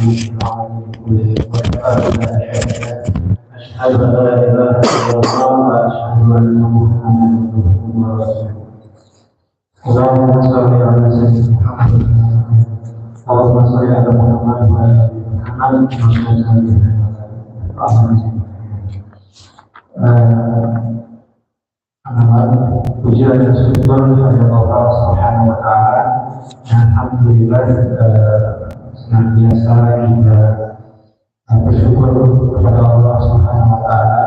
أشهد أن لا إله إلا الله وأشهد أن محمدا عبده ورسوله. اللهم صل على سيدنا محمد اللهم صل على محمد وعلى آل محمد. Pujian dan syukur kepada Allah Subhanahu wa Ta'ala. Alhamdulillah, senantiasa kita bersyukur kepada Allah Subhanahu wa Ta'ala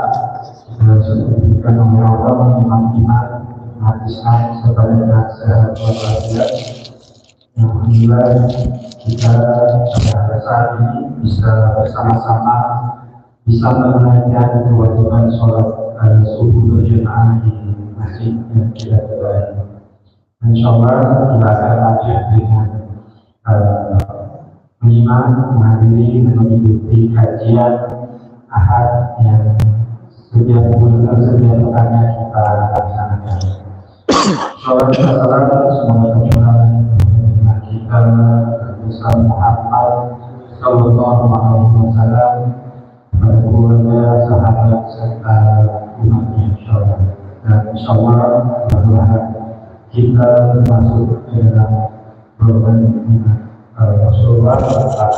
dan diberikan oleh Allah iman, Islam serta dengan sehat walafiat. Alhamdulillah kita pada saat ini bisa bersama-sama bisa menunaikan kewajiban sholat subuh berjamaah di masjid yang kita terbaik. Insyaallah kita akan lanjut dengan menyimak, menghadiri, dan mengikuti kajian Ahad yang setiap pekannya kita laksanakan. Salawat dan salam semoga kemuliaan kita Rasul Muhammad Sallallahu Alaihi Wasallam, pada keluarga, sahabat serta umatnya insyaallah. Dan insyaallah berharap kita masuk ke dalam golongan iman Rasulullah SAW.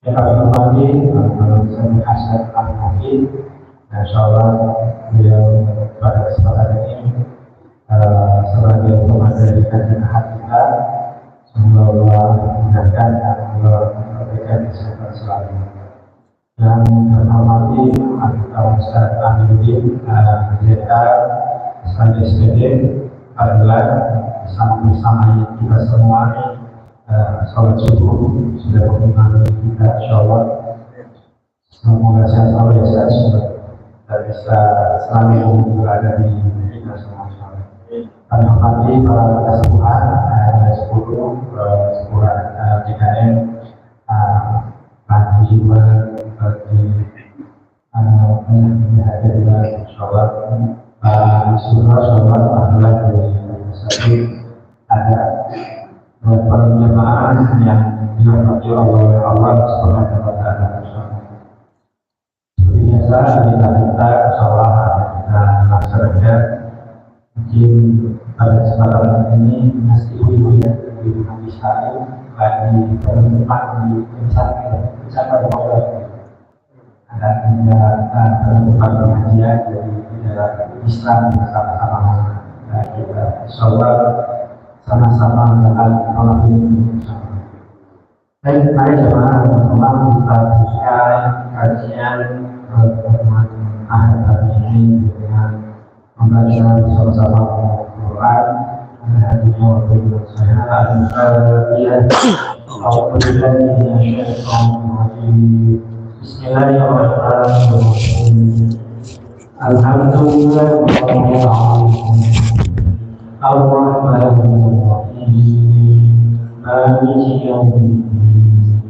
Yang kami hormati Al-Hasan Al-Hafid, insyaallah beliau pada kesempatan ini sebagai pemateri kajian Ahad kita, semoga Allah memudahkan dan Allah memberikan kesehatan selalu. Yang kami hormati Ustaz Aminuddin MDK Ustaz SPD adalah bersama kita semua sholat subuh sudah mengimani kita insyaallah. Semoga sehat selalu ya Ustaz, dan bisa selalu berada di kita semua insyaallah. Kami hormati para kesepuhan 10 PKN Pak Jiwa di hadirin insyaallah. Surah sholat adalah dari satu ada para jemaah yang dirahmati oleh Allah Subhanahu wa Ta'ala. Seperti biasa kita insyaallah kita laksanakan. Mungkin pada kesempatan ini masih ibu ya di Majelis Taklim lagi bertempat di Wisata Bogor. Ada tempat pengajian dari Islam bersama-sama. Kita insyaallah sama-sama dalam malam ini. Baik, mari jemaah teman-teman kita teruskan kajian pertemuan Ahad hari ini dengan membaca bersama-sama Al-Quran. Hadisnya waktu saya al-Fatihah. Bismillahirrahmanirrahim. Alhamdulillah Ar-Rahmanir-Rahim. Maliki yaumiddin.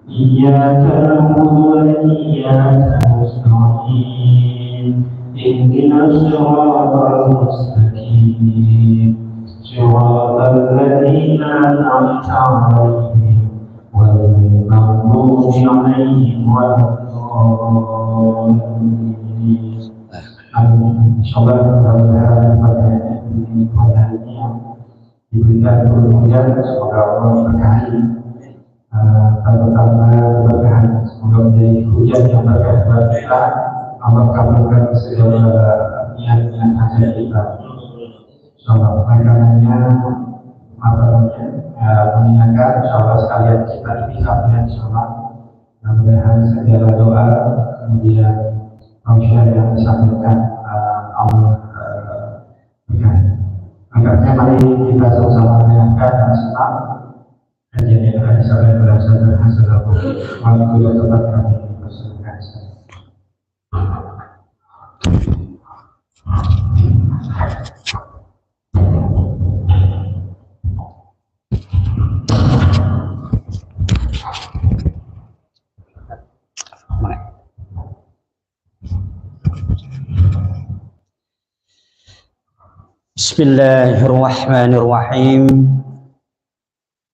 Iyyaka na'budu wa iyyaka nasta'in. Ihdinas siratal mustaqim. Siratal ladzina an'amta 'alaihim ghairil maghdubi 'alaihim waladdallin. Insyaallah pada ini diberikan kemuliaan, semoga Allah berkahi terutama keberkahan, semoga menjadi hujan yang berkah buat kita. Allah kabulkan segala niat-niat hajat kita. Insyaallah pertanyaannya mengingatkan insyaallah sekalian kita dipisahnya insyaallah. Mudah-mudahan segala doa kemudian tausiah yang disampaikan Allah berkahi. Angkatnya mari kita sama-sama mendengarkan dan simak kajian yang akan disampaikan oleh Ustaz Hasan Al-Hafid. Waktu yang tepat kami persilakan. Bismillahirrahmanirrahim.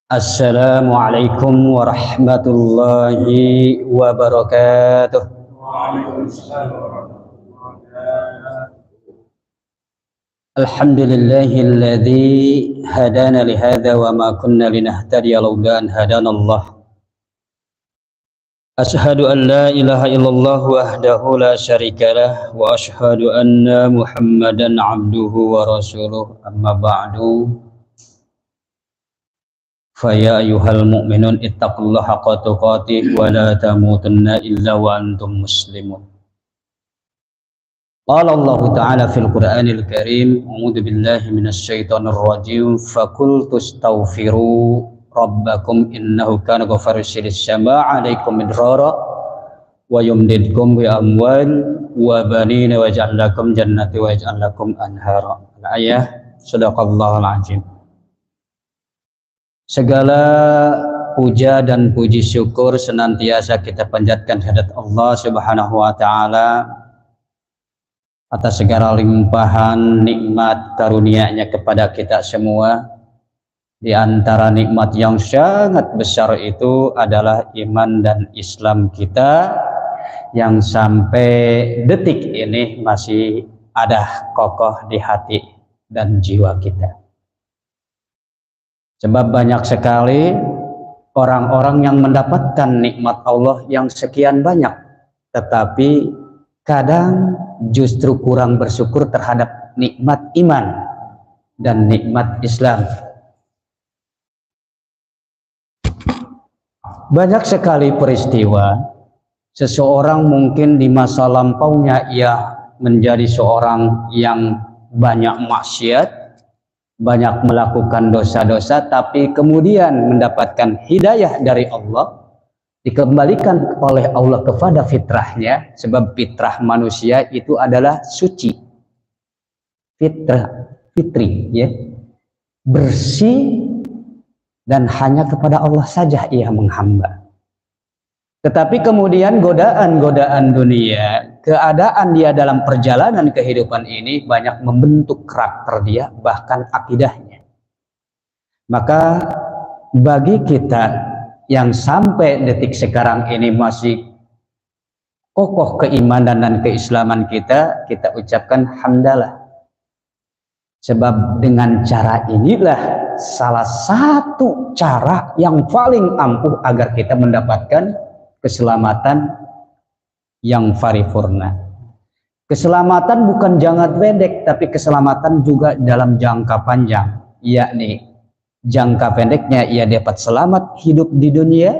Assalamualaikum warahmatullahi wabarakatuh. Alhamdulillahilladzi hadana lihada wa ma kunna linahtadiya laula an hadana Allah. Ashhadu an la ilaha illallah wahdahu la syarikalah wa ashhadu anna Muhammadan abduhu wa rasuluh. Amma ba'du. Faya ayyuhal mu'minun ittaqullaha haqqa tuqatih wa la tamutunna illa wa antum muslimun. Qala Allah Ta'ala fil Qur'anil Karim, a'udzu billahi minasy syaithanir rajim, faqul tastaghfiru rabbakum innahu kana ghaffaran yursilis samaa'a 'alaikum midrara wa yumdidkum bi amwal wa banina wa yaj'al lakum jannati wa yaj'al lakum anhara. Al-ayah, sadaqallahul azim. Segala puja dan puji syukur senantiasa kita panjatkan kehadirat Allah Subhanahu wa taala atas segala limpahan nikmat karunia-Nya kepada kita semua. Di antara nikmat yang sangat besar itu adalah iman dan Islam kita yang sampai detik ini masih ada kokoh di hati dan jiwa kita. Sebab banyak sekali orang-orang yang mendapatkan nikmat Allah yang sekian banyak, tetapi kadang justru kurang bersyukur terhadap nikmat iman dan nikmat Islam. Banyak sekali peristiwa seseorang mungkin di masa lampaunya ia menjadi seorang yang banyak maksiat, banyak melakukan dosa-dosa, tapi kemudian mendapatkan hidayah dari Allah, dikembalikan oleh Allah kepada fitrahnya, sebab fitrah manusia itu adalah suci, fitri, ya, bersih, dan hanya kepada Allah saja ia menghamba. Tetapi kemudian godaan-godaan dunia, keadaan dia dalam perjalanan kehidupan ini banyak membentuk karakter dia, bahkan akidahnya. Maka bagi kita yang sampai detik sekarang ini masih kokoh keimanan dan keislaman kita, kita ucapkan hamdalah. Sebab dengan cara inilah salah satu cara yang paling ampuh agar kita mendapatkan keselamatan yang paripurna. Keselamatan bukan jangka pendek, tapi keselamatan juga dalam jangka panjang, yakni jangka pendeknya ia dapat selamat hidup di dunia,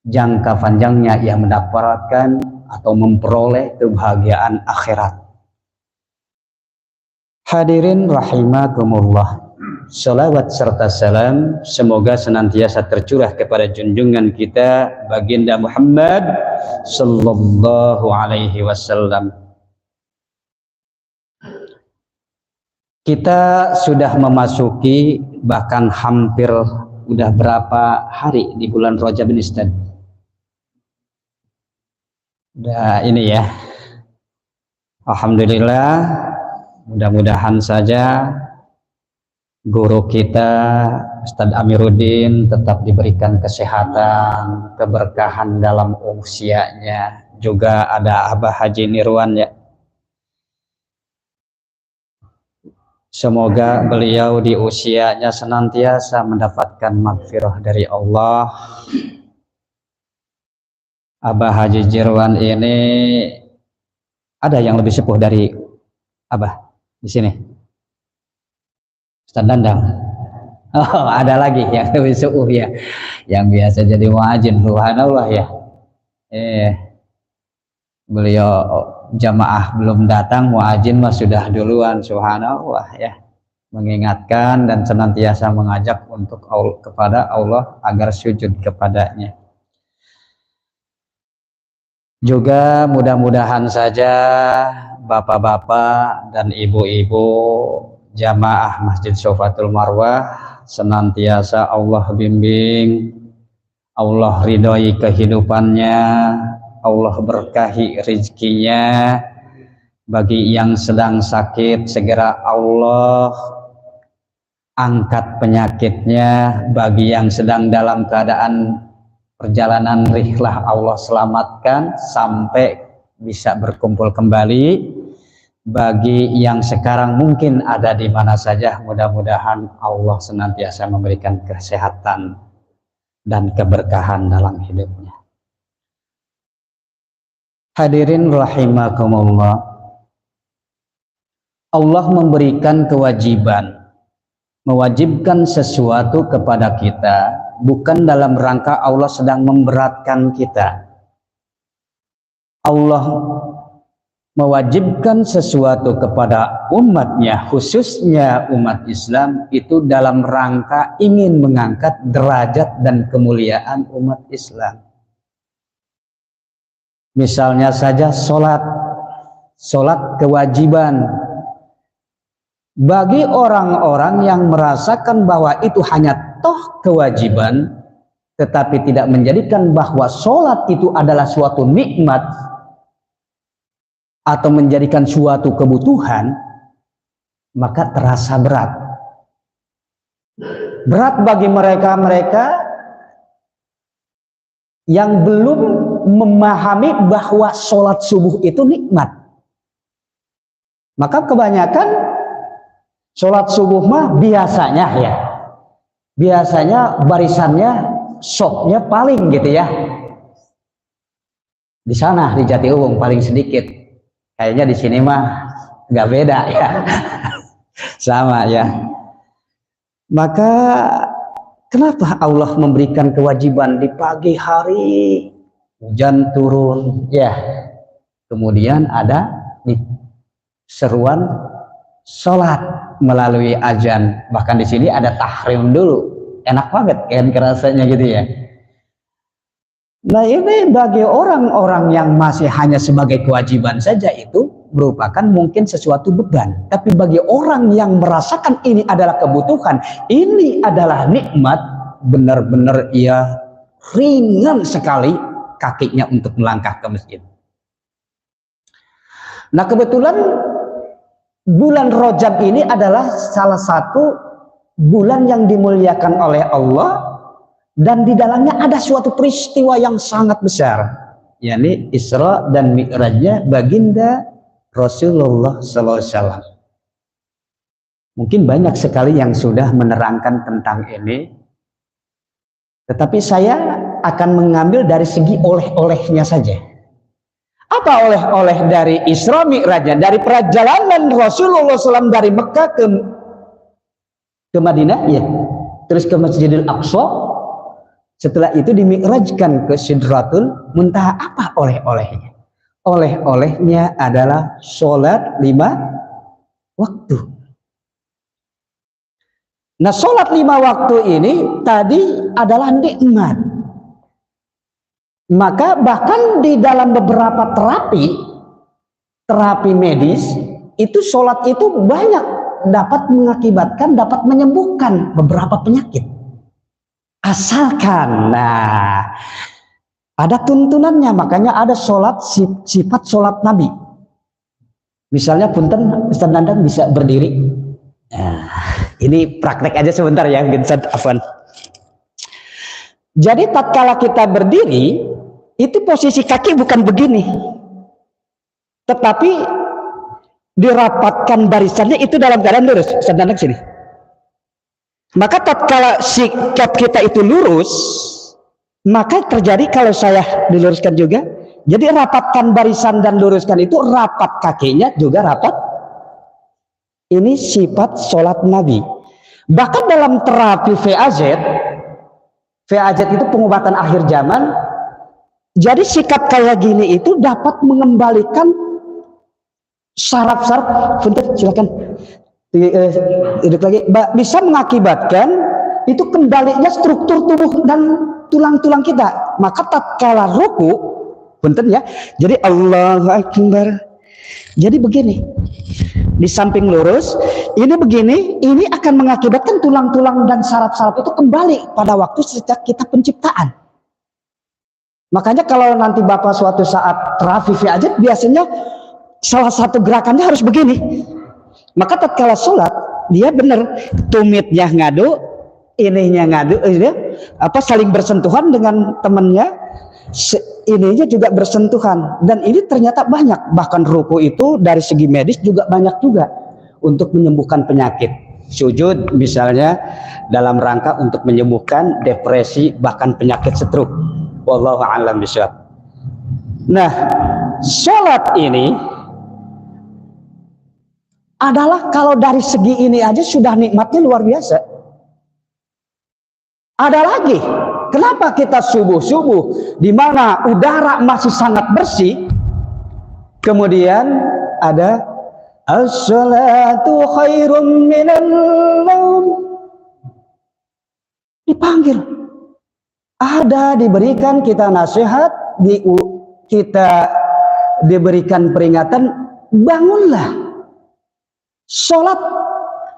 jangka panjangnya ia mendapatkan atau memperoleh kebahagiaan akhirat. Hadirin rahimakumullah, salawat serta salam semoga senantiasa tercurah kepada junjungan kita baginda Muhammad sallallahu alaihi wasallam. Kita sudah memasuki bahkan hampir udah berapa hari di bulan Rajab ini, Ustaz? Udah ini ya. Alhamdulillah, mudah-mudahan saja guru kita Ustadz Amiruddin tetap diberikan kesehatan, keberkahan dalam usianya. Juga ada Abah Haji Nirwan ya. Semoga beliau di usianya senantiasa mendapatkan maghfirah dari Allah. Abah Haji Nirwan ini ada yang lebih sepuh dari Abah di sini? Ustaz Dandang. Oh, ada lagi yang lebih sepuh ya, yang biasa jadi muadzin, subhanallah ya. Beliau jamaah belum datang, muadzin mah sudah duluan, subhanallah ya. Mengingatkan dan senantiasa mengajak untuk kepada Allah agar sujud kepadanya. Juga mudah-mudahan saja bapak-bapak dan ibu-ibu jamaah Masjid Sofatul Marwah senantiasa Allah bimbing, Allah ridhoi kehidupannya, Allah berkahi rezekinya. Bagi yang sedang sakit segera Allah angkat penyakitnya. Bagi yang sedang dalam keadaan perjalanan rihlah, Allah selamatkan sampai bisa berkumpul kembali. Bagi yang sekarang mungkin ada di mana saja, mudah-mudahan Allah senantiasa memberikan kesehatan dan keberkahan dalam hidupnya. Hadirin rahimakumullah, Allah memberikan kewajiban, mewajibkan sesuatu kepada kita bukan dalam rangka Allah sedang memberatkan kita. Allah mewajibkan sesuatu kepada umatnya, khususnya umat Islam, itu dalam rangka ingin mengangkat derajat dan kemuliaan umat Islam. Misalnya saja sholat kewajiban. Bagi orang-orang yang merasakan bahwa itu hanya toh kewajiban, tetapi tidak menjadikan bahwa sholat itu adalah suatu nikmat, atau menjadikan suatu kebutuhan, maka terasa berat. Berat bagi mereka-mereka yang belum memahami bahwa sholat subuh itu nikmat. Maka kebanyakan sholat subuh mah biasanya barisannya sopnya paling gitu ya. Di sana di Jatiuwung paling sedikit. Kayaknya di sini mah nggak beda ya, sama ya. Maka kenapa Allah memberikan kewajiban di pagi hari, hujan turun, ya. Kemudian ada nih seruan sholat melalui azan. Bahkan di sini ada tahrim dulu, enak banget kan kerasanya gitu ya. Nah ini bagi orang-orang yang masih hanya sebagai kewajiban saja itu merupakan mungkin sesuatu beban. Tapi bagi orang yang merasakan ini adalah kebutuhan, ini adalah nikmat, benar-benar ia ringan sekali kakinya untuk melangkah ke masjid. Nah kebetulan bulan Rajab ini adalah salah satu bulan yang dimuliakan oleh Allah. Dan di dalamnya ada suatu peristiwa yang sangat besar, yakni Isra dan Mi'rajnya baginda Rasulullah SAW. Mungkin banyak sekali yang sudah menerangkan tentang ini, tetapi saya akan mengambil dari segi oleh-olehnya saja. Apa oleh-oleh dari Isra Mi'rajnya? Dari perjalanan Rasulullah SAW dari Mekah ke Madinah, ya, terus ke Masjidil Aqsa. Setelah itu dimi'rajkan ke Sidratul Muntaha. Apa oleh-olehnya? Oleh-olehnya adalah sholat 5 waktu. Nah sholat 5 waktu ini tadi adalah nikmat. Maka bahkan di dalam beberapa terapi medis, itu sholat itu banyak dapat mengakibatkan, dapat menyembuhkan beberapa penyakit. Asalkan, nah ada tuntunannya, makanya ada sholat sifat sholat Nabi. Misalnya punten Ustaz Nandang bisa berdiri. Nah, ini praktek aja sebentar ya, Ustaz Afwan. Jadi tatkala kita berdiri, itu posisi kaki bukan begini, tetapi dirapatkan barisannya itu dalam keadaan lurus. Ustaz Nandang sini. Maka tatkala sikap kita itu lurus, maka terjadi kalau saya diluruskan juga. Jadi rapatkan barisan dan luruskan itu, rapat kakinya juga rapat. Ini sifat sholat Nabi. Bahkan dalam terapi VAZ itu pengobatan akhir zaman. Jadi sikap kayak gini itu dapat mengembalikan saraf-saraf. Bentar, silakan. Hidup lagi, bisa mengakibatkan itu kembalinya struktur tubuh dan tulang-tulang kita. Maka tatkala ruku, punten ya, jadi Allahu Akbar, jadi begini, di samping lurus, ini begini, ini akan mengakibatkan tulang-tulang dan saraf-saraf itu kembali pada waktu sejak kita penciptaan. Makanya kalau nanti Bapak suatu saat terapi aja, biasanya salah satu gerakannya harus begini. Maka tatkala sholat, dia bener, tumitnya ngadu, ininya ngadu, saling bersentuhan dengan temannya, ininya juga bersentuhan, dan ini ternyata banyak, bahkan ruku itu dari segi medis juga banyak juga untuk menyembuhkan penyakit. Sujud misalnya dalam rangka untuk menyembuhkan depresi, bahkan penyakit stroke. Wallahu a'lam bishawab. Nah, sholat ini adalah kalau dari segi ini aja sudah nikmatnya luar biasa. Ada lagi, kenapa kita subuh-subuh di mana udara masih sangat bersih, kemudian ada as-salatu khairum minan naum, dipanggil, ada diberikan kita nasihat, kita diberikan peringatan, bangunlah. Sholat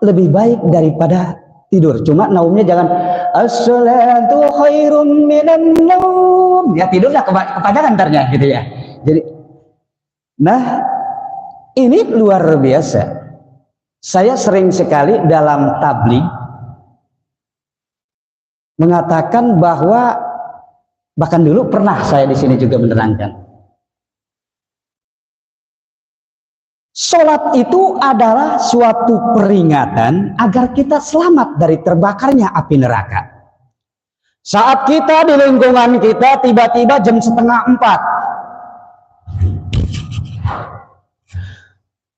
lebih baik daripada tidur. Cuma naumnya jangan as-salatu khairum minan naum. Ya tidurlah kepanjangan ntarnya gitu ya. Jadi, nah ini luar biasa. Saya sering sekali dalam tabligh mengatakan bahwa, bahkan dulu pernah saya di sini juga menerangkan, sholat itu adalah suatu peringatan agar kita selamat dari terbakarnya api neraka. Saat kita di lingkungan kita tiba-tiba jam 3:30,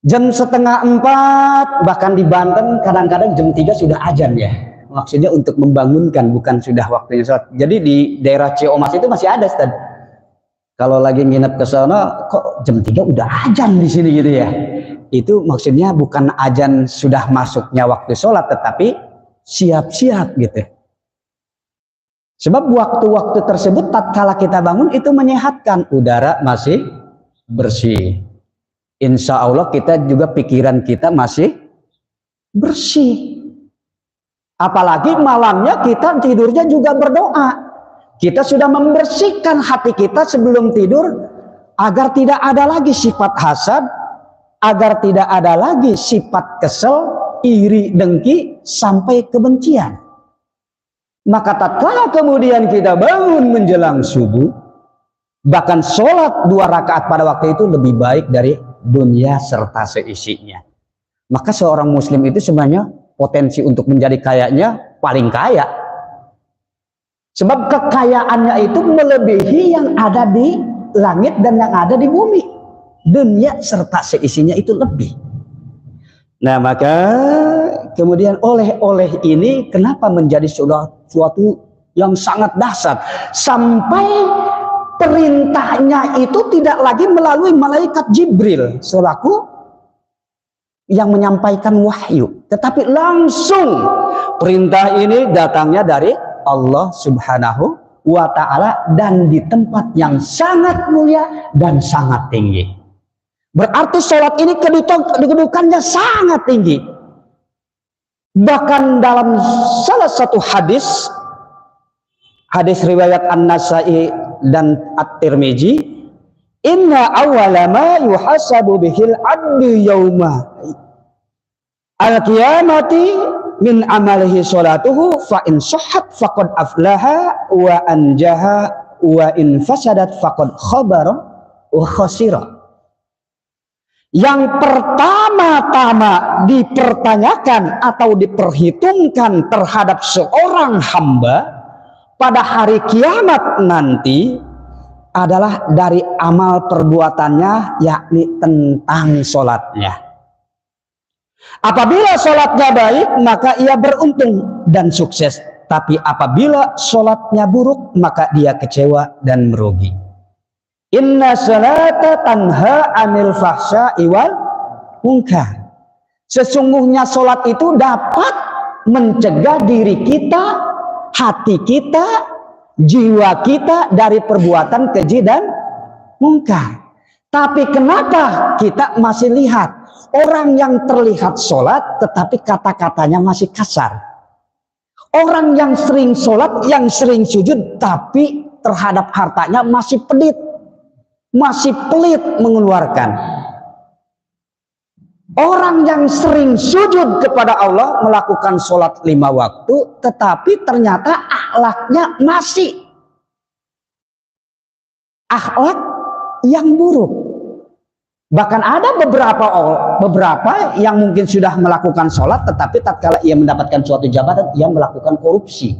jam 3:30, bahkan di Banten kadang-kadang jam 3 sudah azan ya. Maksudnya untuk membangunkan, bukan sudah waktunya sholat. Jadi di daerah Ciomas itu masih ada, Ustaz. Kalau lagi nginep ke sana, kok jam 3 udah azan di sini gitu ya. Itu maksudnya bukan azan sudah masuknya waktu sholat, tetapi siap-siap gitu. Sebab waktu-waktu tersebut tatkala kita bangun itu menyehatkan, udara masih bersih. Insya Allah kita juga pikiran kita masih bersih. Apalagi malamnya kita tidurnya juga berdoa. Kita sudah membersihkan hati kita sebelum tidur agar tidak ada lagi sifat hasad, agar tidak ada lagi sifat kesel, iri, dengki, sampai kebencian. Maka tatkala kemudian kita bangun menjelang subuh, bahkan sholat 2 rakaat pada waktu itu lebih baik dari dunia serta seisinya. Maka seorang muslim itu sebenarnya potensi untuk menjadi kayanya paling kaya. Sebab kekayaannya itu melebihi yang ada di langit dan yang ada di bumi. Dunia serta seisinya itu lebih. Nah, maka kemudian oleh-oleh ini kenapa menjadi suatu yang sangat dahsyat, sampai perintahnya itu tidak lagi melalui malaikat Jibril selaku yang menyampaikan wahyu, tetapi langsung perintah ini datangnya dari Allah Subhanahu wa ta'ala dan di tempat yang sangat mulia dan sangat tinggi. Berarti sholat ini kedudukannya sangat tinggi. Bahkan dalam salah satu hadis riwayat An-Nasai dan At-Tirmizi, inna awwala ma yuhasabu bihil abdu yauma al-qiyamati min amalihi sholatuhu fa in sahhat faqad aflaha wa anjaha wa in fasadat faqad khabara wa khasira. Yang pertama-tama dipertanyakan atau diperhitungkan terhadap seorang hamba pada hari kiamat nanti adalah dari amal perbuatannya, yakni tentang sholatnya. Apabila sholatnya baik, maka ia beruntung dan sukses. Tapi apabila sholatnya buruk, maka dia kecewa dan merugi. Inna sholata tanha anil fahsya'i wal munkar. Sesungguhnya sholat itu dapat mencegah diri kita, hati kita, jiwa kita dari perbuatan keji dan munkar. Tapi kenapa kita masih lihat orang yang terlihat sholat tetapi kata-katanya masih kasar? Orang yang sering sholat, yang sering sujud, tapi terhadap hartanya masih pelit mengeluarkan. Orang yang sering sujud kepada Allah melakukan sholat 5 waktu, tetapi ternyata akhlaknya masih akhlak yang buruk. Bahkan ada beberapa yang mungkin sudah melakukan sholat, tetapi tatkala ia mendapatkan suatu jabatan, ia melakukan korupsi.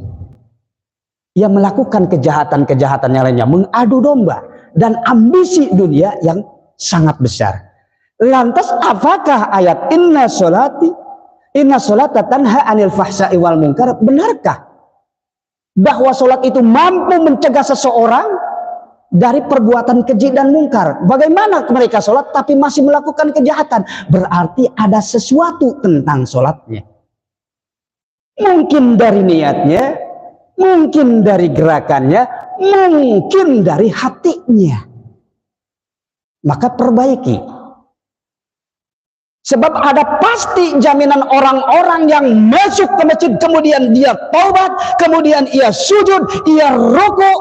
Ia melakukan kejahatan-kejahatan yang lainnya, mengadu domba dan ambisi dunia yang sangat besar. Lantas apakah ayat inna sholata tanha anil fahsya'i wal munkar, benarkah bahwa sholat itu mampu mencegah seseorang dari perbuatan keji dan mungkar? Bagaimana mereka sholat tapi masih melakukan kejahatan? Berarti ada sesuatu tentang sholatnya. Mungkin dari niatnya, mungkin dari gerakannya, mungkin dari hatinya. Maka perbaiki. Sebab ada pasti jaminan orang-orang yang masuk ke masjid, kemudian dia taubat, kemudian ia sujud, ia rukuk,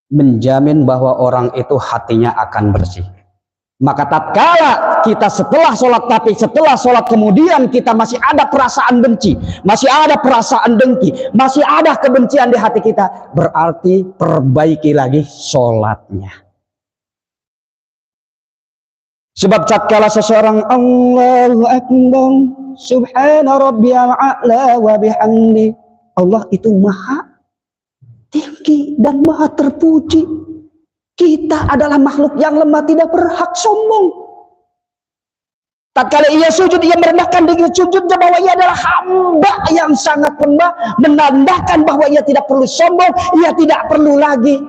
menjamin bahwa orang itu hatinya akan bersih. Maka tatkala kita setelah sholat, tapi setelah sholat kemudian kita masih ada perasaan benci, masih ada perasaan dengki, masih ada kebencian di hati kita, berarti perbaiki lagi sholatnya. Sebab tatkala seseorang Allahu Akbar subhana rabbiyal a'la wa bihamdi, Allah itu maha tinggi dan maha terpuji. Kita adalah makhluk yang lemah, tidak berhak sombong. Tatkala ia sujud, ia merendahkan diri sujudnya bahwa ia adalah hamba yang sangat lembah, menandakan bahwa ia tidak perlu sombong, ia tidak perlu lagi,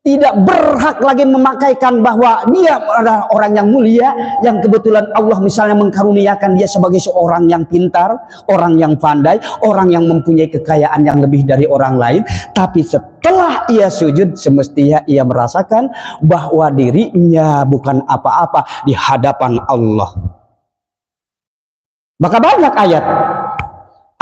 tidak berhak lagi memakaikan bahwa dia adalah orang yang mulia, yang kebetulan Allah misalnya mengkaruniakan dia sebagai seorang yang pintar, orang yang pandai, orang yang mempunyai kekayaan yang lebih dari orang lain. Tapi setelah ia sujud, semestinya ia merasakan bahwa dirinya bukan apa-apa di hadapan Allah. Maka banyak ayat.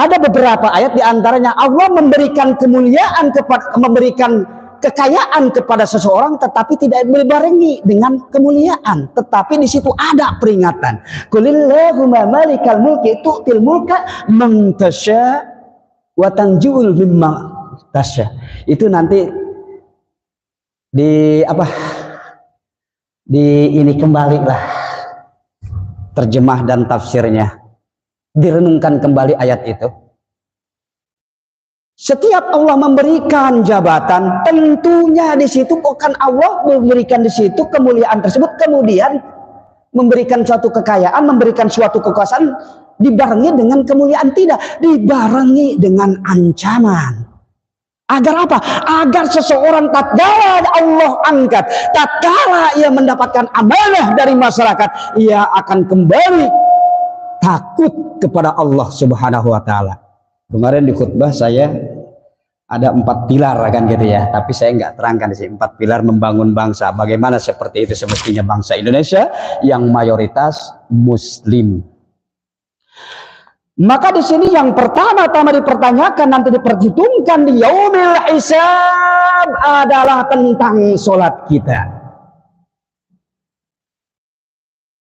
Ada beberapa ayat diantaranya Allah memberikan kemuliaan memberikan kekayaan kepada seseorang, tetapi tidak dibarengi dengan kemuliaan, tetapi di situ ada peringatan. Qulillahumma malikal mulki tu'til mulka man tasya wa tanji'ul mimma tasya. Itu nanti ini kembali lah terjemah dan tafsirnya, direnungkan kembali ayat itu. Setiap Allah memberikan jabatan, tentunya di situ bukan Allah memberikan di situ kemuliaan tersebut, kemudian memberikan suatu kekayaan, memberikan suatu kekuasaan dibarengi dengan kemuliaan, tidak, dibarengi dengan ancaman. Agar apa? Agar seseorang tatkala Allah angkat, tatkala ia mendapatkan amanah dari masyarakat, ia akan kembali takut kepada Allah Subhanahu wa taala. Kemarin di khutbah saya ada 4 pilar kan gitu ya, tapi saya nggak terangkan di sini 4 pilar membangun bangsa. Bagaimana seperti itu semestinya bangsa Indonesia yang mayoritas Muslim. Maka di sini yang pertama-tama dipertanyakan, nanti diperhitungkan di yaumil hisab adalah tentang sholat kita.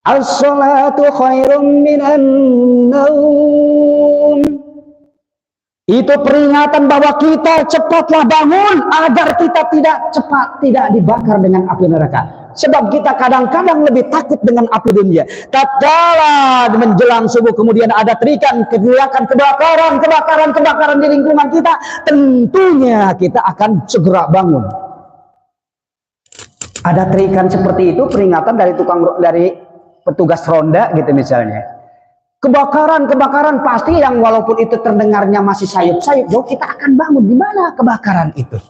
As-sholatu khairum minan naum. Itu peringatan bahwa kita cepatlah bangun agar kita tidak dibakar dengan api neraka. Sebab kita kadang-kadang lebih takut dengan api dunia. Tatkala menjelang subuh kemudian ada teriakan kebakaran di lingkungan kita, tentunya kita akan segera bangun. Ada teriakan seperti itu, peringatan dari petugas ronda gitu misalnya. Kebakaran pasti yang walaupun itu terdengarnya masih sayup-sayup, kita akan bangun. Di mana kebakaran itu?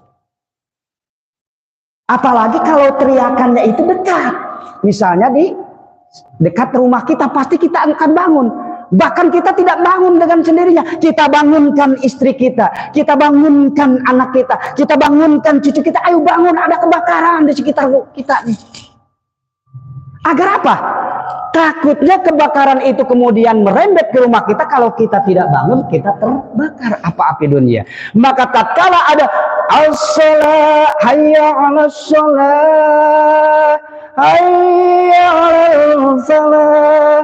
Apalagi kalau teriakannya itu dekat. Misalnya di dekat rumah kita, pasti kita akan bangun. Bahkan kita tidak bangun dengan sendirinya. Kita bangunkan istri kita, kita bangunkan anak kita bangunkan cucu kita. Ayo bangun, ada kebakaran di sekitar kita nih. Agar apa? Takutnya kebakaran itu kemudian merembet ke rumah kita. Kalau kita tidak bangun, kita terbakar api dunia. Maka tatkala ada as-shalah hayya 'alas shalah hayya 'alal falah.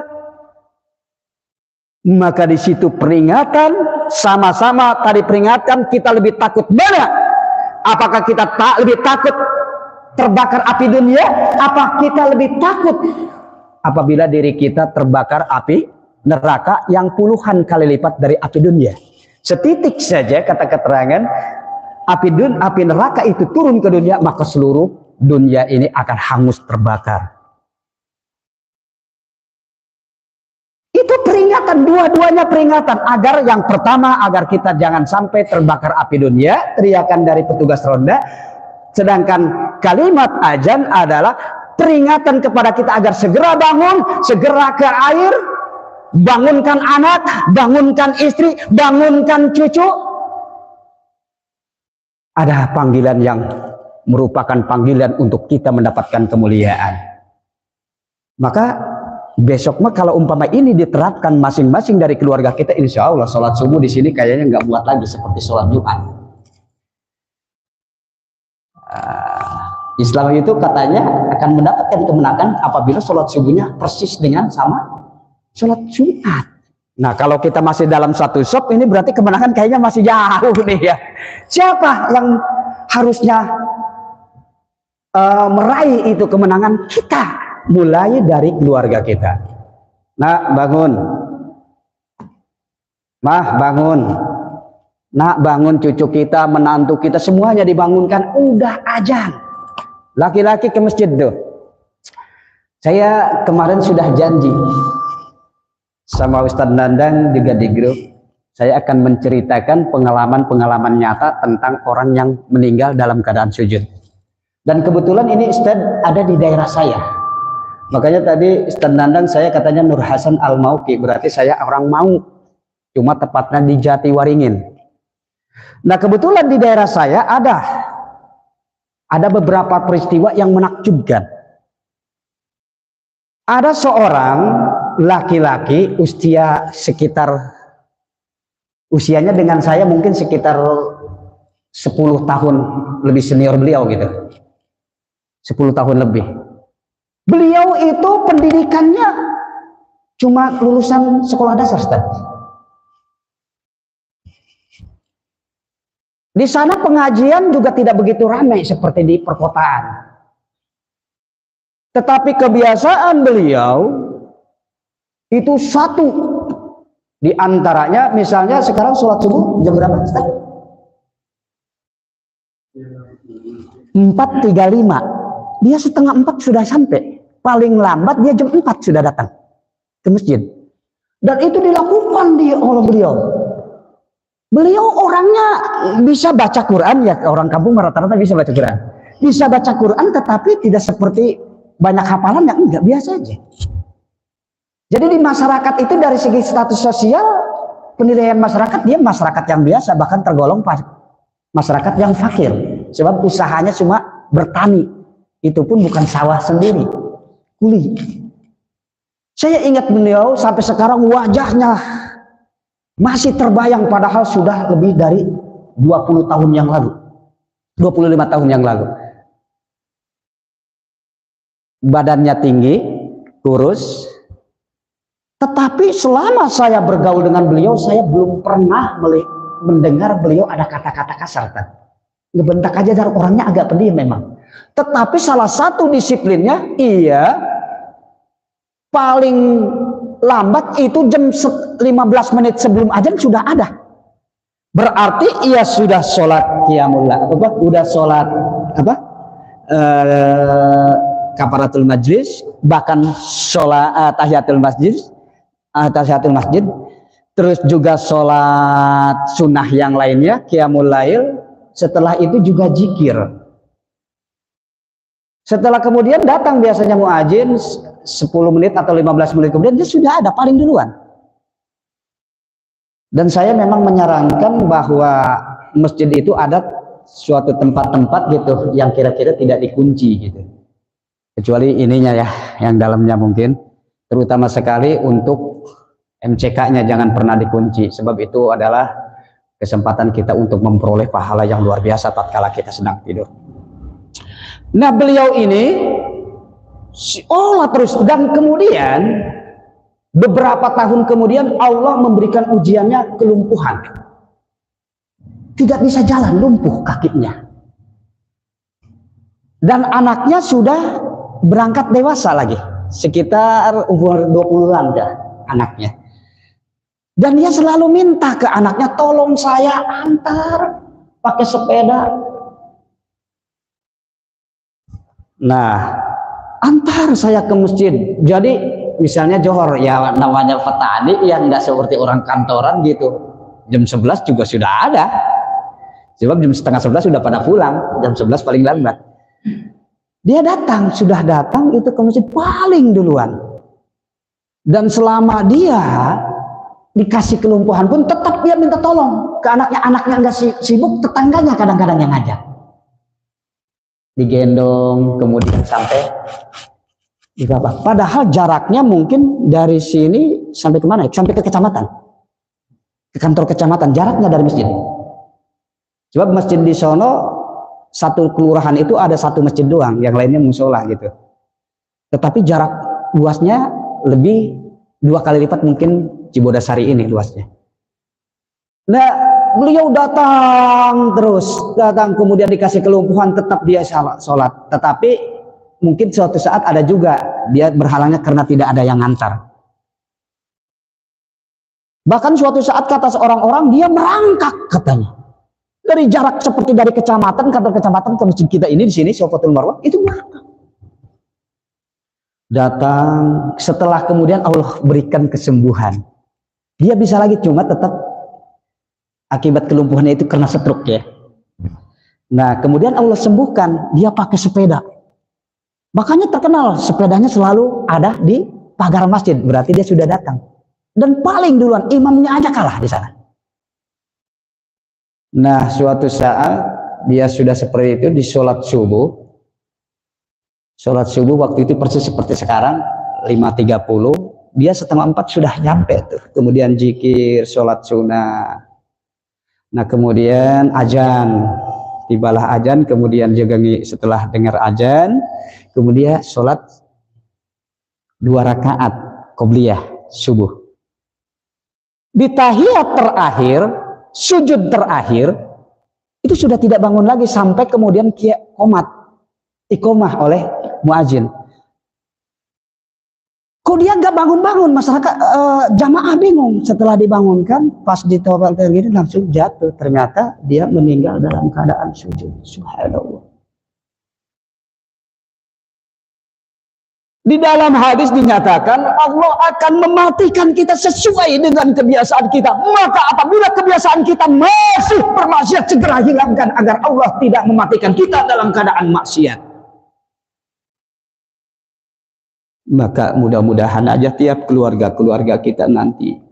Maka di situ peringatan, sama-sama tadi peringatkan, kita lebih takut mana? Apakah kita lebih takut terbakar api dunia? Apa kita lebih takut apabila diri kita terbakar api neraka yang puluhan kali lipat dari api dunia? Setitik saja kata keterangan api neraka itu turun ke dunia, maka seluruh dunia ini akan hangus terbakar. Itu peringatan, dua-duanya peringatan, agar yang pertama agar kita jangan sampai terbakar api dunia, teriakan dari petugas ronda. Sedangkan kalimat azan adalah peringatan kepada kita agar segera bangun, segera ke air, bangunkan anak, bangunkan istri, bangunkan cucu. Ada panggilan yang merupakan panggilan untuk kita mendapatkan kemuliaan. Maka besok mah kalau umpama ini diterapkan masing-masing dari keluarga kita, insya Allah sholat subuh di sini kayaknya nggak buat lagi seperti sholat Jumat. Islam itu katanya akan mendapatkan kemenangan apabila sholat subuhnya persis dengan sama sholat Jumat. Nah, kalau kita masih dalam satu shop, ini berarti kemenangan kayaknya masih jauh nih ya. Siapa yang harusnya meraih itu kemenangan? Kita, mulai dari keluarga kita. Nak, bangun. Mah, bangun. Nak, bangun, cucu kita, menantu kita, semuanya dibangunkan. Udah azan. Laki-laki ke masjid tuh. Saya kemarin sudah janji sama Ustadz Nandang juga di grup, saya akan menceritakan pengalaman-pengalaman nyata tentang orang yang meninggal dalam keadaan sujud. Dan kebetulan ini Ustadz ada di daerah saya. Makanya tadi Ustadz Nandang saya katanya Nur Hasan Al-Mauki, berarti saya orang Mau, cuma tepatnya di Jatiwaringin. Nah, kebetulan di daerah saya ada beberapa peristiwa yang menakjubkan. Ada seorang laki-laki usianya dengan saya mungkin sekitar 10 tahun lebih senior beliau gitu. 10 tahun lebih. Beliau itu pendidikannya cuma lulusan sekolah dasar, Ustaz. Di sana pengajian juga tidak begitu ramai seperti di perkotaan. Tetapi kebiasaan beliau itu satu di antaranya, misalnya sekarang sholat subuh jam berapa, Ustaz? 4.35. Dia setengah 4 sudah sampai. Paling lambat dia jam 4 sudah datang ke masjid. Dan itu dilakukan oleh beliau. Beliau orangnya bisa baca Quran, ya orang kampung rata-rata bisa baca Quran. Bisa baca Quran, tetapi tidak seperti banyak hafalan yang enggak, biasa aja. Jadi di masyarakat itu dari segi status sosial, penilaian masyarakat, dia masyarakat yang biasa, bahkan tergolong masyarakat yang fakir. Sebab usahanya cuma bertani, itu pun bukan sawah sendiri, kuli. Saya ingat beliau sampai sekarang wajahnya masih terbayang, padahal sudah lebih dari 20 tahun yang lalu, 25 tahun yang lalu. Badannya tinggi, kurus, tetapi selama saya bergaul dengan beliau, saya belum pernah mendengar beliau ada kata-kata kasar. Ngebentak aja, dari orangnya agak pendiam memang. Tetapi salah satu disiplinnya, iya, paling lambat itu jam 15 menit sebelum azan sudah ada. Berarti ia sudah sholat qiyamul lail, udah sholat kafaratul majlis, bahkan sholat tahiyatul masjid, terus juga sholat sunnah yang lainnya, qiyamul lail. Setelah itu juga zikir. Setelah kemudian datang biasanya muadzin 10 menit atau 15 menit kemudian dia sudah ada paling duluan. Dan saya memang menyarankan bahwa masjid itu ada suatu tempat-tempat gitu yang kira-kira tidak dikunci gitu. Kecuali ininya ya, yang dalamnya mungkin, terutama sekali untuk MCK-nya jangan pernah dikunci, sebab itu adalah kesempatan kita untuk memperoleh pahala yang luar biasa tatkala kita sedang tidur. Nah, beliau ini Sholat terus. Dan kemudian beberapa tahun kemudian Allah memberikan ujiannya kelumpuhan. Tidak bisa jalan, lumpuh kakinya. Dan anaknya sudah berangkat dewasa lagi, sekitar umur 20-an dah anaknya. Dan dia selalu minta ke anaknya, tolong saya antar pakai sepeda. Nah, antar saya ke masjid. Jadi misalnya Johor, ya namanya petani yang nggak seperti orang kantoran gitu. Jam 11 juga sudah ada. Sebab jam setengah 11 sudah pada pulang, jam 11 paling lambat. Dia datang, sudah datang itu ke masjid paling duluan. Dan selama dia dikasih kelumpuhan pun tetap dia minta tolong ke anaknya. Anaknya nggak sibuk, tetangganya kadang-kadang yang ngajak. Digendong, kemudian sampai di bawah. Padahal jaraknya mungkin dari sini sampai kemana? Sampai ke kecamatan, ke kantor kecamatan. Jaraknya dari masjid. Sebab masjid di sono satu kelurahan itu ada satu masjid doang, yang lainnya musola gitu. Tetapi jarak luasnya lebih 2 kali lipat mungkin Cibodasari ini luasnya. Nah, beliau datang terus, datang kemudian dikasih kelumpuhan, tetap dia sholat. Tetapi mungkin suatu saat ada juga dia berhalangnya karena tidak ada yang ngantar. Bahkan suatu saat kata seorang orang dia merangkak katanya. Dari jarak seperti dari kecamatan, kantor kecamatan ke masjid kita ini di sini Sofatul Marwah itu merangkak. Datang setelah kemudian Allah berikan kesembuhan. Dia bisa lagi, cuma tetap akibat kelumpuhannya itu karena stroke ya. Nah, kemudian Allah sembuhkan, dia pakai sepeda. Makanya terkenal sepedanya selalu ada di pagar masjid, berarti dia sudah datang. Dan paling duluan imamnya aja kalah di sana. Nah, suatu saat dia sudah seperti itu di sholat subuh. Sholat subuh waktu itu persis seperti sekarang 5.30. Dia 3:30 sudah nyampe tuh. Kemudian zikir, sholat sunnah. Nah, kemudian azan. Tibalah azan, kemudian juga setelah dengar azan, kemudian sholat 2 rakaat qobliyah subuh. Di tahiyat terakhir, sujud terakhir itu sudah tidak bangun lagi sampai kemudian iqomah oleh muadzin. Kok dia nggak bangun-bangun? Masyarakat jamaah bingung. Setelah dibangunkan, pas ditawal tergini langsung jatuh. Ternyata dia meninggal dalam keadaan sujud. Subhanallah. Di dalam hadis dinyatakan Allah akan mematikan kita sesuai dengan kebiasaan kita. Maka apabila kebiasaan kita masih bermaksiat, segera hilangkan agar Allah tidak mematikan kita dalam keadaan maksiat. Maka mudah-mudahan aja tiap keluarga-keluarga kita nanti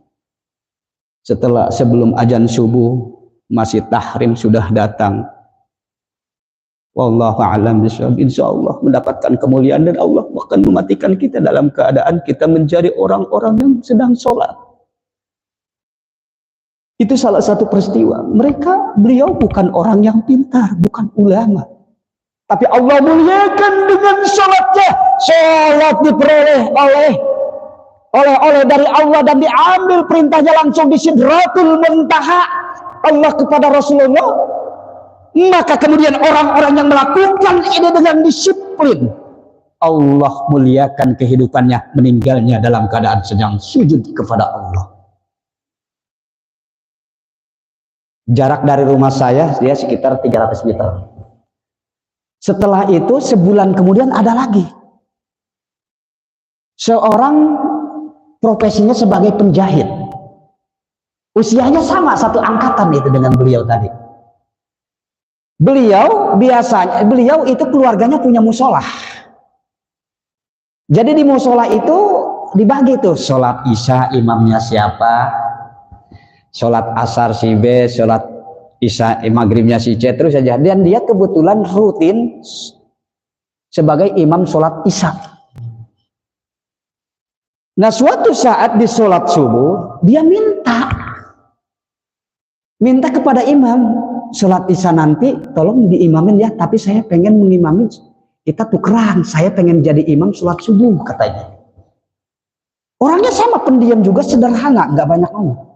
sebelum azan subuh masih tahrim sudah datang. Wallahu a'lam bishawab. Insyaallah mendapatkan kemuliaan dan Allah akan mematikan kita dalam keadaan kita menjadi orang-orang yang sedang sholat. Itu salah satu peristiwa. Beliau bukan orang yang pintar, bukan ulama. Tapi Allah muliakan dengan sholatnya. Sholat diperoleh oleh dari Allah dan diambil perintahnya langsung di Sidratul Muntaha Allah kepada Rasulullah. Maka kemudian orang-orang yang melakukan ini dengan disiplin, Allah muliakan kehidupannya, meninggalnya dalam keadaan sedang sujud kepada Allah. Jarak dari rumah saya dia sekitar 300 meter. Setelah itu sebulan kemudian ada lagi seorang profesinya sebagai penjahit. Usianya sama, satu angkatan itu dengan beliau tadi. Beliau itu keluarganya punya musola. Jadi di musola itu dibagi tuh, sholat isya imamnya siapa, sholat asar si B, sholat isya maghribnya si C, terus saja. Dan dia kebetulan rutin sebagai imam sholat isya. Nah, suatu saat di sholat subuh dia minta kepada imam, sholat isya nanti tolong diimamin ya, tapi saya pengen mengimami Kita tukeran, saya pengen jadi imam sholat subuh katanya. Orangnya sama, pendiam juga, sederhana, nggak banyak ngomong.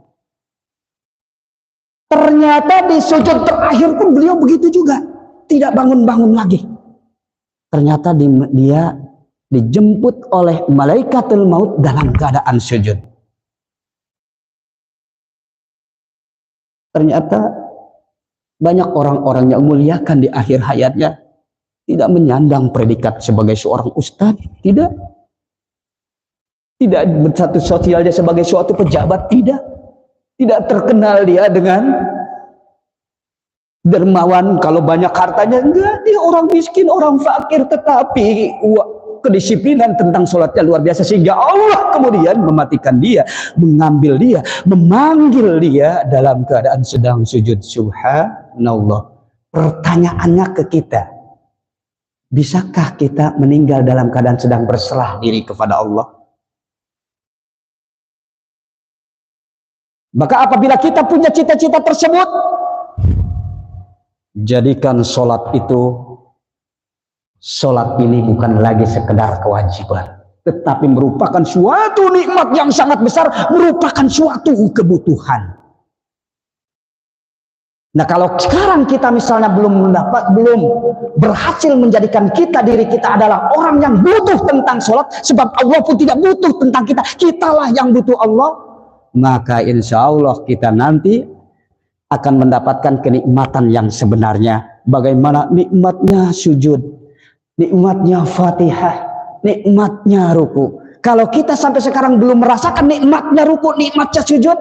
Ternyata di sujud terakhir pun beliau begitu juga, tidak bangun-bangun lagi. Ternyata dia dijemput oleh malaikatul maut dalam keadaan sujud. Ternyata banyak orang-orang yang muliakan di akhir hayatnya tidak menyandang predikat sebagai seorang ustadz, tidak berstatus sosialnya sebagai suatu pejabat, tidak terkenal dia dengan dermawan, kalau banyak hartanya, enggak, dia orang miskin, orang fakir, tetapi kedisiplinan tentang sholatnya luar biasa, sehingga Allah kemudian mematikan dia, mengambil dia, memanggil dia dalam keadaan sedang sujud. Subhanallah. Pertanyaannya ke kita, bisakah kita meninggal dalam keadaan sedang berserah diri kepada Allah? Maka apabila kita punya cita-cita tersebut, jadikan sholat ini bukan lagi sekedar kewajiban, tetapi merupakan suatu nikmat yang sangat besar, merupakan suatu kebutuhan. Nah, kalau sekarang kita misalnya belum berhasil menjadikan diri kita adalah orang yang butuh tentang sholat, sebab Allah pun tidak butuh tentang kita, kitalah yang butuh Allah, maka insya Allah kita nanti akan mendapatkan kenikmatan yang sebenarnya. Bagaimana nikmatnya sujud, nikmatnya Fatihah, nikmatnya ruku. Kalau kita sampai sekarang belum merasakan nikmatnya ruku, nikmatnya sujud,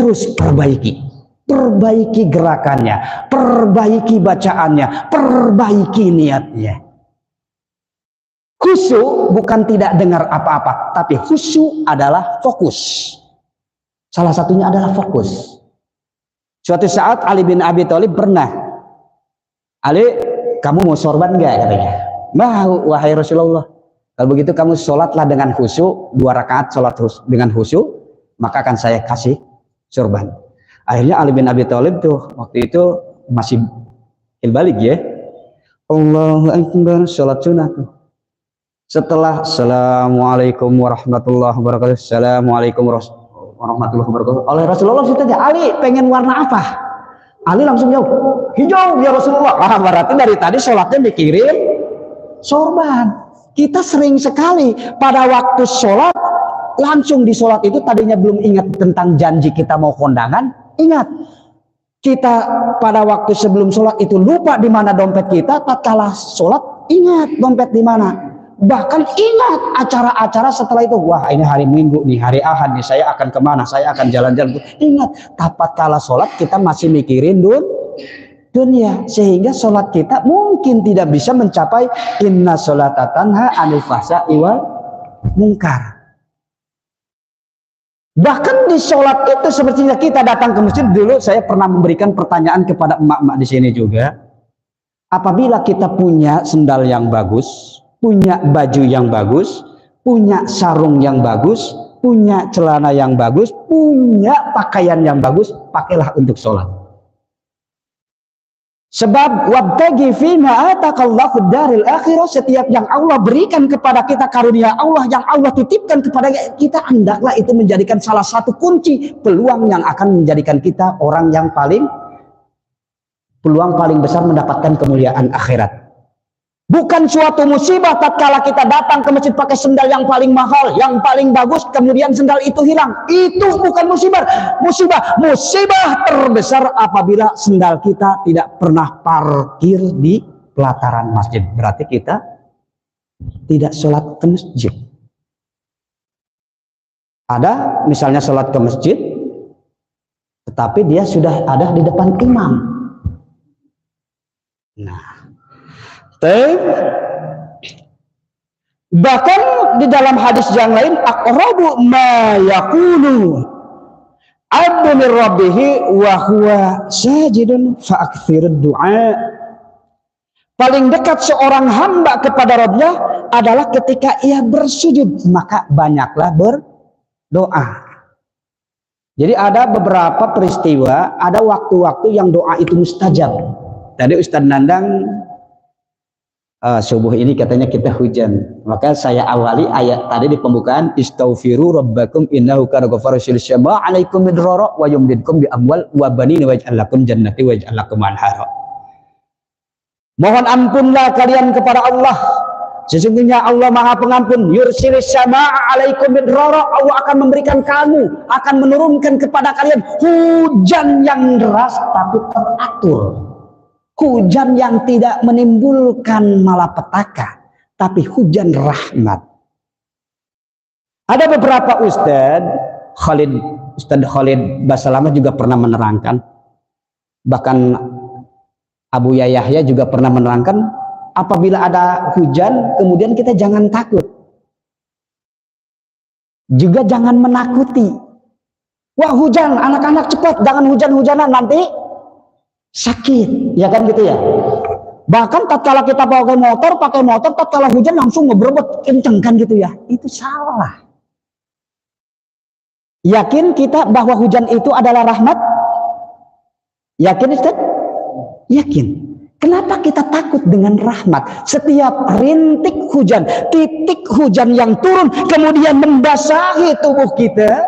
terus perbaiki gerakannya, perbaiki bacaannya, perbaiki niatnya. Khusyuk bukan tidak dengar apa-apa, tapi khusyuk adalah fokus. Salah satunya adalah fokus. Suatu saat Ali bin Abi Thalib pernah, Ali, kamu mau sorban enggak? Katanya. Mau, wahai Rasulullah. Kalau begitu kamu sholatlah dengan khusyuk, 2 rakaat sholat dengan khusyuk, maka akan saya kasih sorban. Akhirnya Ali bin Abi Thalib tuh waktu itu masih balik ya. Allahu Akbar, sholat sunnah tuh. Setelah Assalamualaikum warahmatullahi wabarakatuh, Assalamualaikum warahmatullahi wabarakatuh, oleh Rasulullah ditanya, Ali pengen warna apa? Ali langsung jawab, hijau ya Rasulullah. Berarti dari tadi sholatnya mikirin sorban. Kita sering sekali pada waktu sholat, langsung di sholat itu tadinya belum ingat tentang janji kita mau kondangan, ingat. Kita pada waktu sebelum sholat itu lupa di mana dompet kita, tatkala sholat ingat dompet di mana. Bahkan ingat acara-acara setelah itu, wah ini hari Minggu nih, hari Ahad nih, saya akan kemana, saya akan jalan-jalan. Ingat, tatkala sholat kita masih mikirin dunia, sehingga sholat kita mungkin tidak bisa mencapai inna sholata tanha 'anil fahsya'i wal munkar. Bahkan di sholat itu sepertinya kita datang ke masjid. Dulu saya pernah memberikan pertanyaan kepada emak-emak di sini juga. Apabila kita punya sendal yang bagus, punya baju yang bagus, punya sarung yang bagus, punya celana yang bagus, punya pakaian yang bagus, pakailah untuk sholat. Sebab wabtaghi fima ataqallahu daril akhirah, setiap yang Allah berikan kepada kita, karunia Allah yang Allah titipkan kepada kita, hendaklah itu menjadikan salah satu kunci peluang yang akan menjadikan kita orang yang peluang paling besar mendapatkan kemuliaan akhirat. Bukan suatu musibah tatkala kita datang ke masjid pakai sendal yang paling mahal, yang paling bagus, kemudian sendal itu hilang. Itu bukan musibah. Musibah terbesar apabila sendal kita tidak pernah parkir di pelataran masjid. Berarti kita tidak sholat ke masjid. Ada misalnya sholat ke masjid, tetapi dia sudah ada di depan imam. Nah, bahkan di dalam hadis yang lain, aqrabu ma yakunu abdu min rabbih wa huwa sajidun fa aktsirud du'a. Paling dekat seorang hamba kepada Rabbnya adalah ketika ia bersujud, maka banyaklah berdoa. Jadi ada beberapa peristiwa, ada waktu-waktu yang doa itu mustajab. Tadi Ustaz Nandang subuh ini katanya kita hujan. Maka saya awali ayat tadi di pembukaan, istaghfiru rabbakum innahu kana ghaffarun syama alaikum midrara wa yumdidkum bi amwal wa banin wa yaj'al lakum jannati wa yaj'al lakum anhara. Mohon ampunlah kalian kepada Allah. Sesungguhnya Allah Maha Pengampun. Yursilis sama'a alaikum midrara. Allah akan memberikan kamu, akan menurunkan kepada kalian hujan yang deras tapi teratur. Hujan yang tidak menimbulkan malapetaka, tapi hujan rahmat. Ada beberapa Ustadz Khalid Basalamah juga pernah menerangkan, bahkan Abu Yahya juga pernah menerangkan, apabila ada hujan kemudian kita jangan takut, juga jangan menakuti. Wah hujan, anak-anak cepat, jangan hujan-hujanan nanti sakit, ya kan gitu ya. Bahkan tatkala kita pakai motor, tatkala hujan langsung ngeberebet kenceng kan gitu ya. Itu salah. Yakin kita bahwa hujan itu adalah rahmat? Yakin Ustaz? Yakin. Kenapa kita takut dengan rahmat? Setiap rintik hujan, titik hujan yang turun kemudian membasahi tubuh kita,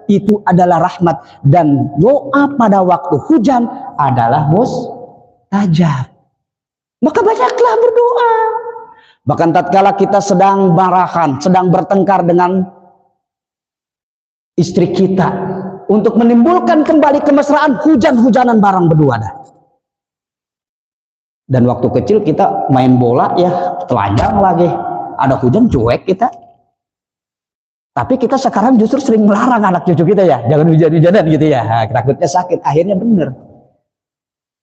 itu adalah rahmat. Dan doa pada waktu hujan adalah mustajab. Maka banyaklah berdoa. Bahkan tatkala kita sedang marahan, sedang bertengkar dengan istri kita, untuk menimbulkan kembali kemesraan, hujan-hujanan bareng berdua dah. Dan waktu kecil kita main bola ya telanjang lagi, ada hujan cuek kita. Tapi kita sekarang justru sering melarang anak cucu kita ya, jangan hujan-hujanan gitu ya, takutnya sakit, akhirnya bener.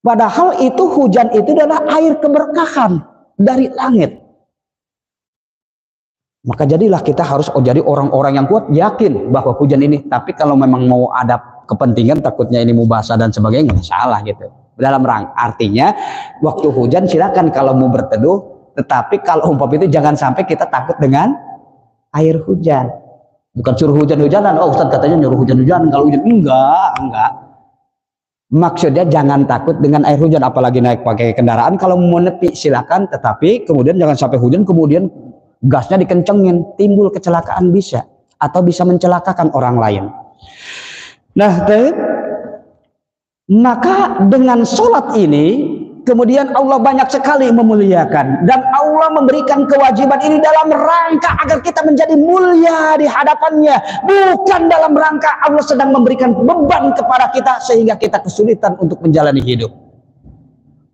Padahal itu hujan itu adalah air keberkahan dari langit. Maka jadilah kita harus jadi orang-orang yang kuat, yakin bahwa hujan ini. Tapi kalau memang mau ada kepentingan, takutnya ini mau basah dan sebagainya, nggak salah gitu. Dalam artinya waktu hujan silakan kalau mau berteduh, tetapi kalau umpam itu jangan sampai kita takut dengan air hujan. Bukan suruh hujan-hujanan. Oh Ustaz katanya nyuruh hujan-hujanan, kalau hujan enggak. Maksudnya jangan takut dengan air hujan, apalagi naik pakai kendaraan. Kalau mau menepi silakan, tetapi kemudian jangan sampai hujan kemudian gasnya dikencengin, timbul kecelakaan bisa, atau bisa mencelakakan orang lain. Nah, maka dengan sholat ini kemudian Allah banyak sekali memuliakan, dan Allah memberikan kewajiban ini dalam rangka agar kita menjadi mulia di hadapannya, bukan dalam rangka Allah sedang memberikan beban kepada kita sehingga kita kesulitan untuk menjalani hidup.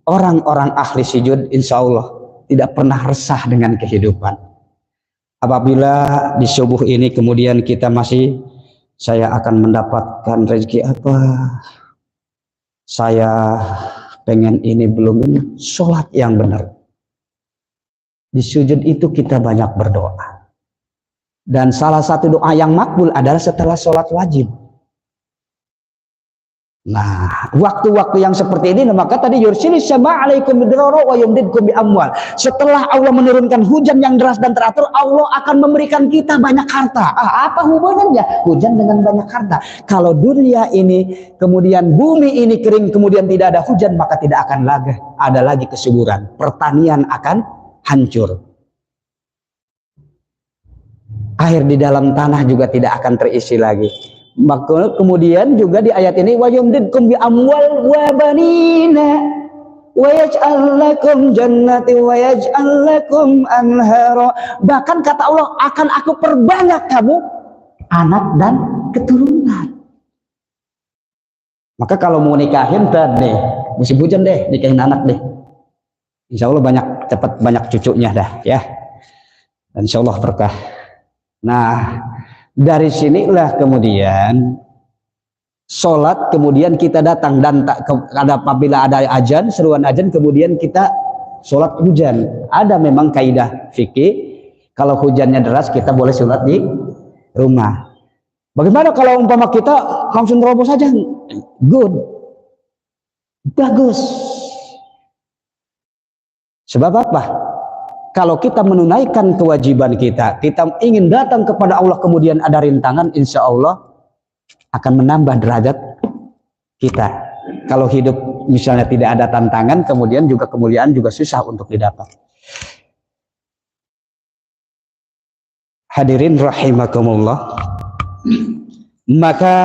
Orang-orang ahli sujud insya Allah tidak pernah resah dengan kehidupan. Apabila di subuh ini kemudian kita masih, saya akan mendapatkan rezeki apa, saya pengen ini belum ini, sholat yang benar. Di sujud itu kita banyak berdoa. Dan salah satu doa yang makbul adalah setelah sholat wajib. Nah, waktu-waktu yang seperti ini, maka tadi yursilis sama alaikum midrara wa yumdidkum bi amwal. Setelah Allah menurunkan hujan yang deras dan teratur, Allah akan memberikan kita banyak harta. Apa hubungannya hujan dengan banyak harta? Kalau dunia ini kemudian bumi ini kering kemudian tidak ada hujan, maka tidak akan lagi ada lagi kesuburan. Pertanian akan hancur. Air di dalam tanah juga tidak akan terisi lagi. Maka kemudian juga di ayat ini wa yumdidkum bi amwal wa banina wa yaj'al lakum jannati wa yaj'al lakum anhara. Bahkan kata Allah, akan aku perbanyak kamu anak dan keturunan. Maka kalau mau nikahin deh, musim hujan deh, nikahin anak deh. Insya Allah cepat banyak cucunya dah ya. Dan insya Allah berkah. Nah, dari sinilah kemudian sholat, kemudian kita datang dan apabila ada ajan, seruan ajan, kemudian kita sholat hujan. Ada memang kaidah fikih, kalau hujannya deras kita boleh sholat di rumah. Bagaimana kalau umpama kita langsung terobos saja? Good, bagus. Sebab apa? Kalau kita menunaikan kewajiban kita ingin datang kepada Allah kemudian ada rintangan, insya Allah akan menambah derajat kita. Kalau hidup misalnya tidak ada tantangan, kemudian juga kemuliaan juga susah untuk didapat. Hadirin rahimakumullah. Maka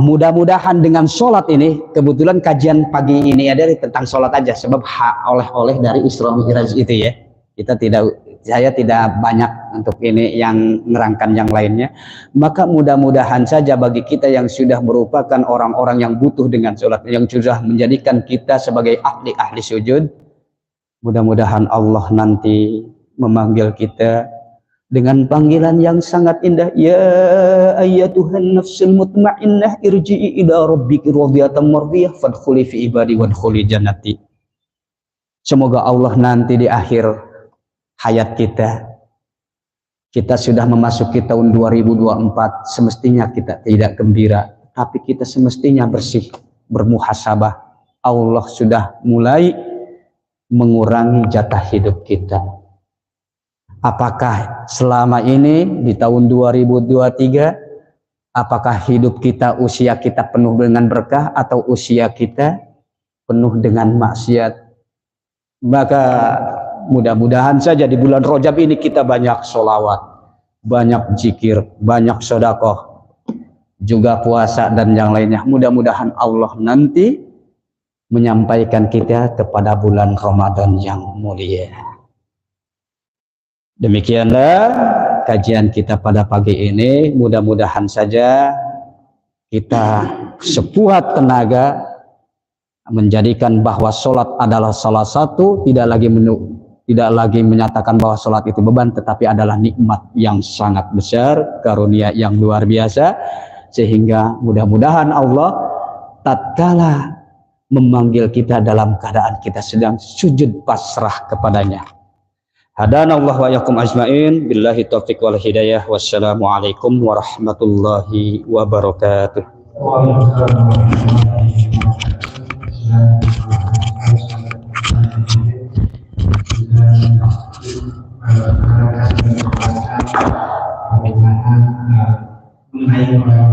mudah-mudahan dengan sholat ini, kebetulan kajian pagi ini ada tentang sholat aja, sebab oleh-oleh dari Isra Mi'raj itu ya. Saya tidak banyak untuk ini yang nerangkan yang lainnya. Maka mudah-mudahan saja bagi kita yang sudah merupakan orang-orang yang butuh dengan sholat, yang sudah menjadikan kita sebagai ahli-ahli sujud, mudah-mudahan Allah nanti memanggil kita dengan panggilan yang sangat indah, ya ayyatuhan nafsul mutmainnah irji'i ila rabbiki radiyatan mardiyah fadkhuli fi ibadi wadkhuli jannati. Semoga Allah nanti di akhir hayat kita sudah memasuki tahun 2024, semestinya kita tidak gembira, tapi kita semestinya bersih, bermuhasabah. Allah sudah mulai mengurangi jatah hidup kita. Apakah selama ini di tahun 2023, apakah hidup kita, usia kita penuh dengan berkah atau usia kita penuh dengan maksiat? Maka mudah-mudahan saja di bulan Rajab ini kita banyak sholawat, banyak zikir, banyak sedekah, juga puasa dan yang lainnya. Mudah-mudahan Allah nanti menyampaikan kita kepada bulan Ramadan yang mulia. Demikianlah kajian kita pada pagi ini. Mudah-mudahan saja kita sepuat tenaga menjadikan bahwa sholat adalah salah satu, tidak lagi menyatakan bahwa sholat itu beban, tetapi adalah nikmat yang sangat besar, karunia yang luar biasa, sehingga mudah-mudahan Allah tatkala memanggil kita dalam keadaan kita sedang sujud pasrah kepadanya. Hadanallahu wa iyyakum ajmain, billahi taufiq wal hidayah. Wassalamualaikum warahmatullahi wabarakatuh. Waalaikumsalam.